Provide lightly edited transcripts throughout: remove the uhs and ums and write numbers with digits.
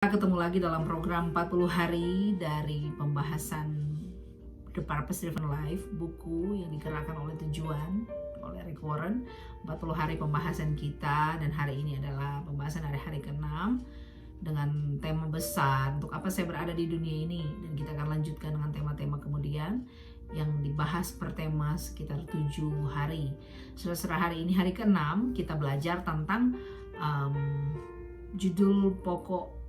Kita ketemu lagi dalam program 40 hari dari pembahasan The Purpose Driven Life, buku yang digerakkan oleh tujuan oleh Rick Warren. 40 hari pembahasan kita, dan hari ini adalah pembahasan dari hari ke-6 dengan tema besar, untuk apa saya berada di dunia ini, dan kita akan lanjutkan dengan tema-tema kemudian yang dibahas per tema sekitar 7 hari. Setelah hari ini hari ke-6, kita belajar tentang judul pokok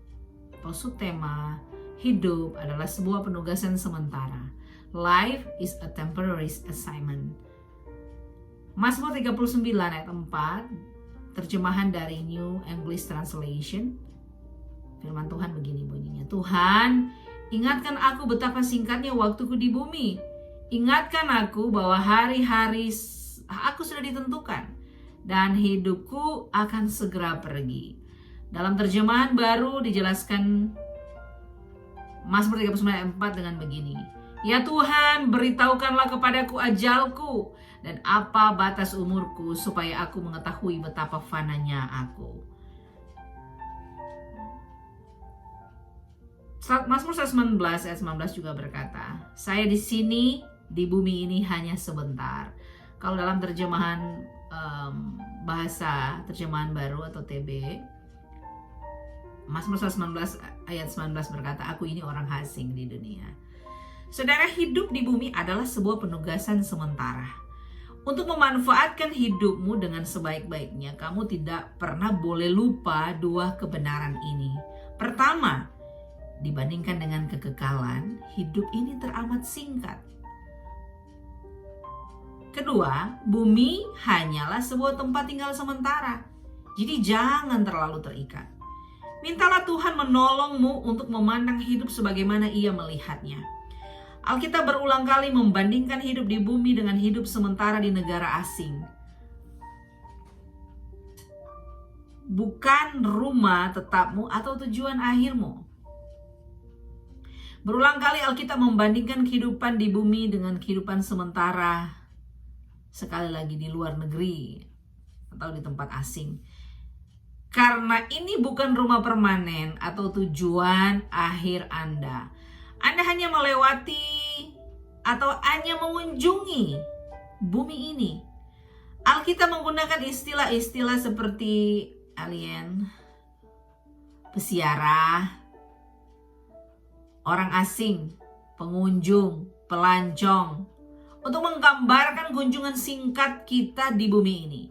atau subtema hidup adalah sebuah penugasan sementara. Life is a temporary assignment. Mazmur 39 ayat 4, terjemahan dari New English Translation. Firman Tuhan begini bunyinya. Tuhan, ingatkan aku betapa singkatnya waktuku di bumi. Ingatkan aku bahwa hari-hari aku sudah ditentukan dan hidupku akan segera pergi. Dalam terjemahan baru dijelaskan Mazmur 39 ayat 4 dengan begini. Ya Tuhan, beritahukanlah kepadaku ajalku dan apa batas umurku, supaya aku mengetahui betapa fananya aku. Mazmur 119 ayat 19 juga berkata, saya di sini di bumi ini hanya sebentar. Kalau dalam terjemahan bahasa terjemahan baru atau TB, Mazmur 119 ayat 19 berkata, aku ini orang asing di dunia. Saudara, hidup di bumi adalah sebuah penugasan sementara. Untuk memanfaatkan hidupmu dengan sebaik-baiknya, kamu tidak pernah boleh lupa dua kebenaran ini. Pertama, dibandingkan dengan kekekalan, hidup ini teramat singkat. Kedua, bumi hanyalah sebuah tempat tinggal sementara. Jadi jangan terlalu terikat. Mintalah Tuhan menolongmu untuk memandang hidup sebagaimana Ia melihatnya. Alkitab berulang kali membandingkan hidup di bumi dengan hidup sementara di negara asing. Bukan rumah tetapmu atau tujuan akhirmu. Berulang kali Alkitab membandingkan kehidupan di bumi dengan kehidupan sementara, sekali lagi di luar negeri atau di tempat asing. Karena ini bukan rumah permanen atau tujuan akhir Anda. Anda hanya melewati atau hanya mengunjungi bumi ini. Alkitab menggunakan istilah-istilah seperti alien, peziarah, orang asing, pengunjung, pelancong, untuk menggambarkan kunjungan singkat kita di bumi ini.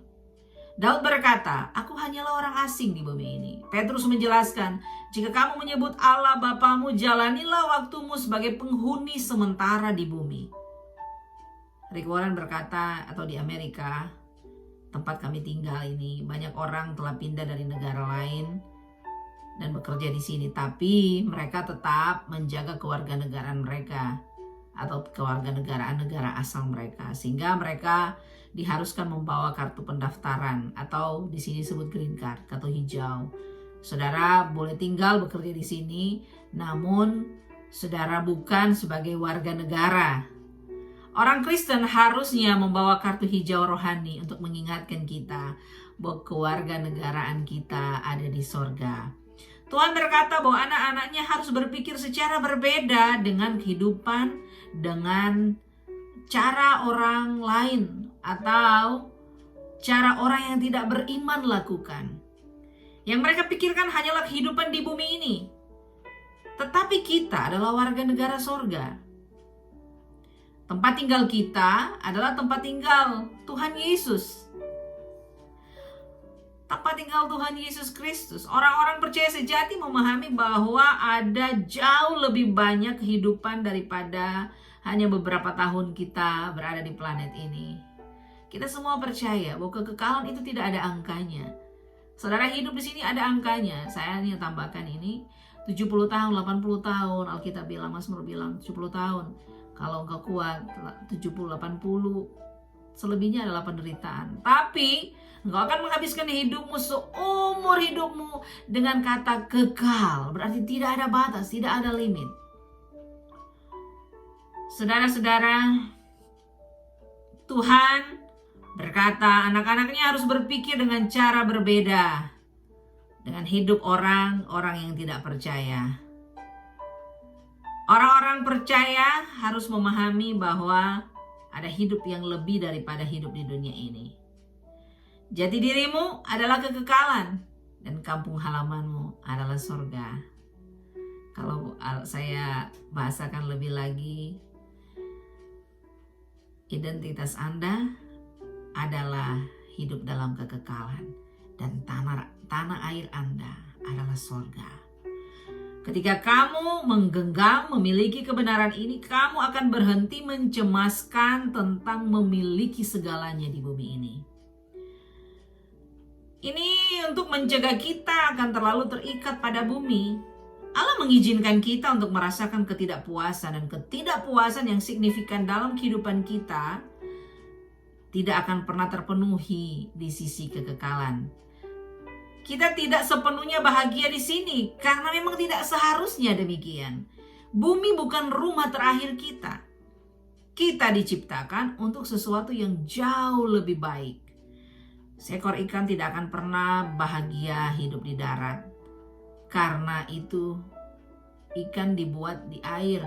Daud berkata, aku hanyalah orang asing di bumi ini. Petrus menjelaskan, jika kamu menyebut Allah Bapamu, jalanilah waktumu sebagai penghuni sementara di bumi. Rick Warren berkata, atau di Amerika, tempat kami tinggal ini, banyak orang telah pindah dari negara lain dan bekerja di sini, tapi mereka tetap menjaga kewarganegaraan mereka atau kewarganegaraan negara asal mereka, sehingga mereka diharuskan membawa kartu pendaftaran atau di sini disebut green card, kartu hijau. Saudara boleh tinggal bekerja di sini, namun saudara bukan sebagai warga negara. Orang Kristen harusnya membawa kartu hijau rohani untuk mengingatkan kita bahwa kewarganegaraan kita ada di sorga. Tuhan berkata bahwa anak-anaknya harus berpikir secara berbeda dengan kehidupan, dengan cara orang lain atau cara orang yang tidak beriman lakukan. Yang mereka pikirkan hanyalah kehidupan di bumi ini. Tetapi kita adalah warga negara sorga. Tempat tinggal kita adalah tempat tinggal Tuhan Yesus. Tempat tinggal Tuhan Yesus Kristus. Orang-orang percaya sejati memahami bahwa ada jauh lebih banyak kehidupan daripada hanya beberapa tahun kita berada di planet ini. Kita semua percaya bahwa kekekalan itu tidak ada angkanya. Saudara, hidup di sini ada angkanya. Saya hanya tambahkan ini 70 tahun, 80 tahun. Alkitab bilang, Mazmur bilang 70 tahun. Kalau engkau kuat 70, 80. Selebihnya adalah penderitaan. Tapi engkau akan menghabiskan hidupmu seumur hidupmu dengan kata kekal. Berarti tidak ada batas, tidak ada limit. Saudara-saudara, Tuhan berkata anak-anaknya harus berpikir dengan cara berbeda. dengan hidup orang-orang yang tidak percaya. Orang-orang percaya harus memahami bahwa ada hidup yang lebih daripada hidup di dunia ini. Jati dirimu adalah kekekalan dan kampung halamanmu adalah surga. Kalau saya bahasakan lebih lagi, identitas Anda adalah hidup dalam kekekalan dan tanah air Anda adalah surga. Ketika kamu menggenggam memiliki kebenaran ini, kamu akan berhenti mencemaskan tentang memiliki segalanya di bumi ini. Ini untuk mencegah kita akan terlalu terikat pada bumi. Allah mengizinkan kita untuk merasakan ketidakpuasan, dan ketidakpuasan yang signifikan dalam kehidupan kita tidak akan pernah terpenuhi di sisi kekekalan. Kita tidak sepenuhnya bahagia di sini karena memang tidak seharusnya demikian. Bumi bukan rumah terakhir kita. Kita diciptakan untuk sesuatu yang jauh lebih baik. Seekor ikan tidak akan pernah bahagia hidup di darat. Karena itu ikan dibuat di air.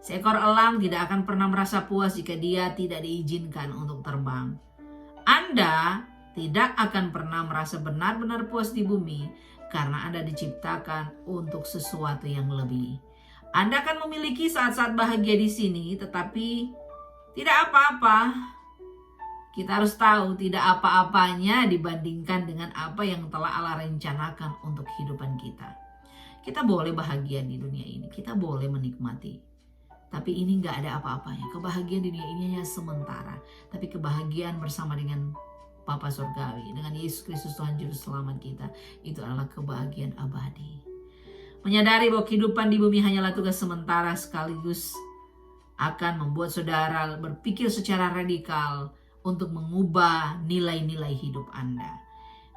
Seekor elang tidak akan pernah merasa puas jika dia tidak diizinkan untuk terbang. Anda tidak akan pernah merasa benar-benar puas di bumi karena Anda diciptakan untuk sesuatu yang lebih. Anda akan memiliki saat-saat bahagia di sini, tetapi tidak apa-apa. Kita harus tahu tidak apa-apanya dibandingkan dengan apa yang telah Allah rencanakan untuk kehidupan kita. Kita boleh bahagia di dunia ini, kita boleh menikmati. Tapi ini gak ada apa-apanya. Kebahagiaan di dunia ini hanya sementara. Tapi kebahagiaan bersama dengan Bapa Surgawi, dengan Yesus Kristus Tuhan Juru Selamat kita, itu adalah kebahagiaan abadi. Menyadari bahwa kehidupan di bumi hanyalah tugas sementara sekaligus akan membuat saudara berpikir secara radikal untuk mengubah nilai-nilai hidup Anda.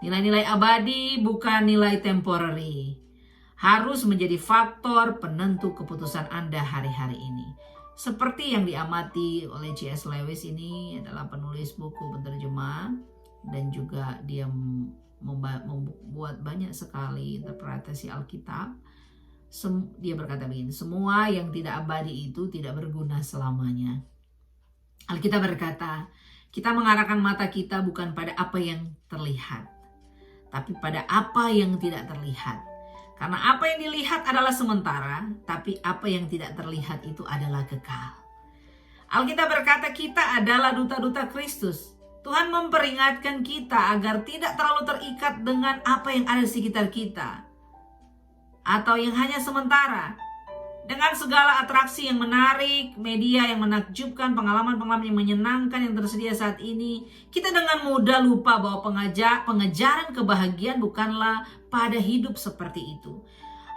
Nilai-nilai abadi bukan nilai temporary. Harus menjadi faktor penentu keputusan Anda hari-hari ini. Seperti yang diamati oleh C.S. Lewis, ini adalah penulis buku penerjemah dan juga dia membuat banyak sekali interpretasi Alkitab. Dia berkata begini, semua yang tidak abadi itu tidak berguna selamanya. Alkitab berkata, kita mengarahkan mata kita bukan pada apa yang terlihat, tapi pada apa yang tidak terlihat. Karena apa yang dilihat adalah sementara, tapi apa yang tidak terlihat itu adalah kekal. Alkitab berkata kita adalah duta-duta Kristus. Tuhan memperingatkan kita agar tidak terlalu terikat dengan apa yang ada di sekitar kita, atau yang hanya sementara. Dengan segala atraksi yang menarik, media yang menakjubkan, pengalaman-pengalaman yang menyenangkan yang tersedia saat ini, kita dengan mudah lupa bahwa pengejaran kebahagiaan bukanlah pada hidup seperti itu.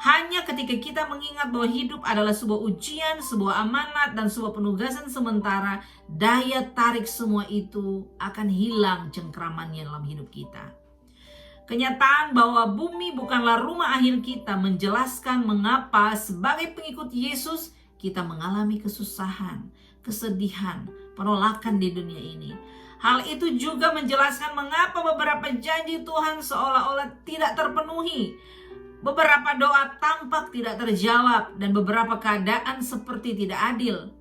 Hanya ketika kita mengingat bahwa hidup adalah sebuah ujian, sebuah amanat, dan sebuah penugasan sementara, daya tarik semua itu akan hilang cengkramannya dalam hidup kita. Kenyataan bahwa bumi bukanlah rumah akhir kita menjelaskan mengapa sebagai pengikut Yesus kita mengalami kesusahan, kesedihan, penolakan di dunia ini. Hal itu juga menjelaskan mengapa beberapa janji Tuhan seolah-olah tidak terpenuhi. Beberapa doa tampak tidak terjawab dan beberapa keadaan seperti tidak adil.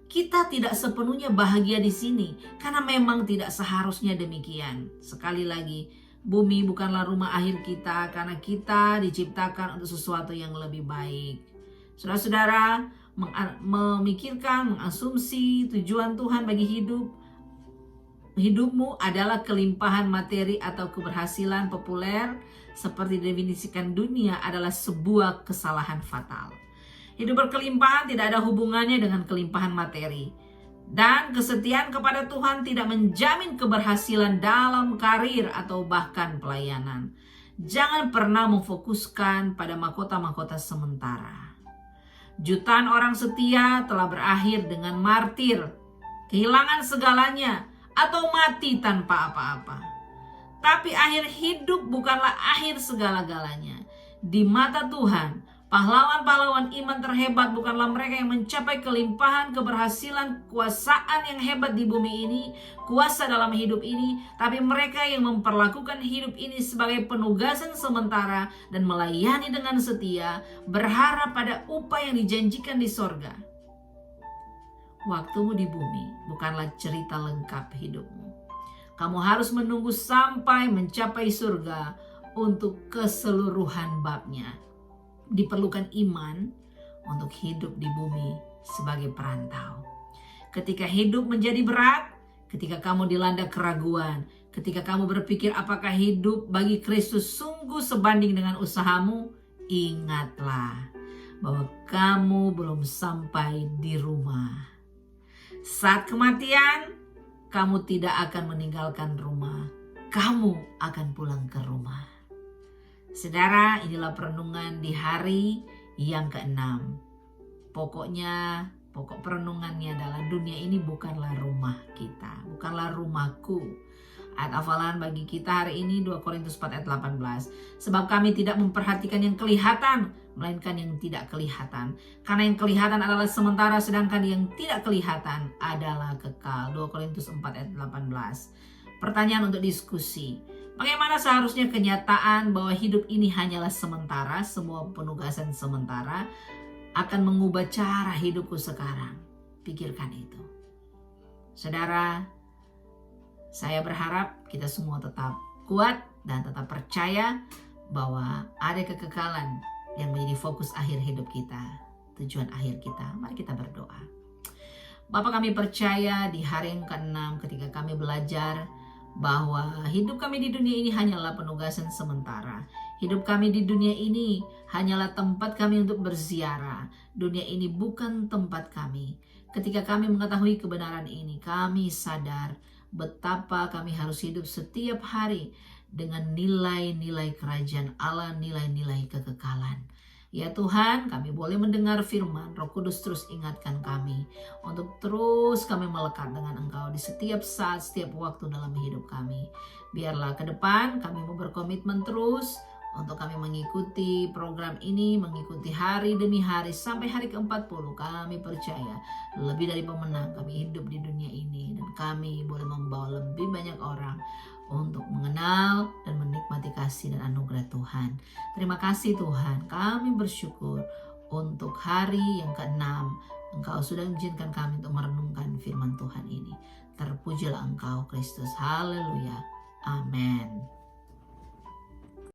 Kita tidak sepenuhnya bahagia di sini karena memang tidak seharusnya demikian. Sekali lagi, bumi bukanlah rumah akhir kita karena kita diciptakan untuk sesuatu yang lebih baik. Saudara-saudara, memikirkan, mengasumsi tujuan Tuhan bagi hidupmu adalah kelimpahan materi atau keberhasilan populer seperti didefinisikan dunia adalah sebuah kesalahan fatal. Hidup berkelimpahan tidak ada hubungannya dengan kelimpahan materi. Dan kesetiaan kepada Tuhan tidak menjamin keberhasilan dalam karir atau bahkan pelayanan. Jangan pernah memfokuskan pada mahkota-mahkota sementara. Jutaan orang setia telah berakhir dengan martir, kehilangan segalanya, atau mati tanpa apa-apa. Tapi akhir hidup bukanlah akhir segala-galanya. Di mata Tuhan, Pahlawan-pahlawan iman terhebat bukanlah mereka yang mencapai kelimpahan, keberhasilan, kuasaan yang hebat di bumi ini, kuasa dalam hidup ini, tapi mereka yang memperlakukan hidup ini sebagai penugasan sementara dan melayani dengan setia, berharap pada upah yang dijanjikan di sorga. Waktumu di bumi bukanlah cerita lengkap hidupmu. Kamu harus menunggu sampai mencapai surga untuk keseluruhan babnya. Diperlukan iman untuk hidup di bumi sebagai perantau. Ketika hidup menjadi berat, ketika kamu dilanda keraguan, ketika kamu berpikir apakah hidup bagi Kristus sungguh sebanding dengan usahamu, ingatlah bahwa kamu belum sampai di rumah. Saat kematian, kamu tidak akan meninggalkan rumah. Kamu akan pulang ke rumah. Saudara, inilah perenungan di hari yang ke-6. Pokok perenungannya adalah dunia ini bukanlah rumah kita, bukanlah rumahku. Ayat hafalan bagi kita hari ini 2 Korintus 4 ayat 18. Sebab kami tidak memperhatikan yang kelihatan, melainkan yang tidak kelihatan. Karena yang kelihatan adalah sementara, sedangkan yang tidak kelihatan adalah kekal. 2 Korintus 4 ayat 18. Pertanyaan untuk diskusi. Bagaimana seharusnya kenyataan bahwa hidup ini hanyalah sementara, semua penugasan sementara akan mengubah cara hidupku sekarang? Pikirkan itu. Saudara, saya berharap kita semua tetap kuat dan tetap percaya bahwa ada kekekalan yang menjadi fokus akhir hidup kita, tujuan akhir kita. Mari kita berdoa. Bapa, kami percaya di hari yang ke-6 ketika kami belajar bahwa hidup kami di dunia ini hanyalah penugasan sementara. Hidup kami di dunia ini hanyalah tempat kami untuk berziarah. Dunia ini bukan tempat kami. Ketika kami mengetahui kebenaran ini, kami sadar betapa kami harus hidup setiap hari dengan nilai-nilai kerajaan Allah, nilai-nilai kekekalan. Ya Tuhan, kami boleh mendengar firman, Roh Kudus terus ingatkan kami untuk terus kami melekat dengan Engkau di setiap saat, setiap waktu dalam hidup kami. Biarlah ke depan kami mau berkomitmen terus untuk kami mengikuti program ini, mengikuti hari demi hari sampai hari ke-40. Kami percaya lebih dari pemenang kami hidup di dunia ini, dan kami boleh membawa lebih banyak orang untuk mengenal dan menikmati kasih dan anugerah Tuhan. Terima kasih Tuhan, kami bersyukur untuk hari yang ke-6 Engkau sudah mengizinkan kami untuk merenungkan firman Tuhan ini. Terpujilah Engkau Kristus, haleluya, amin.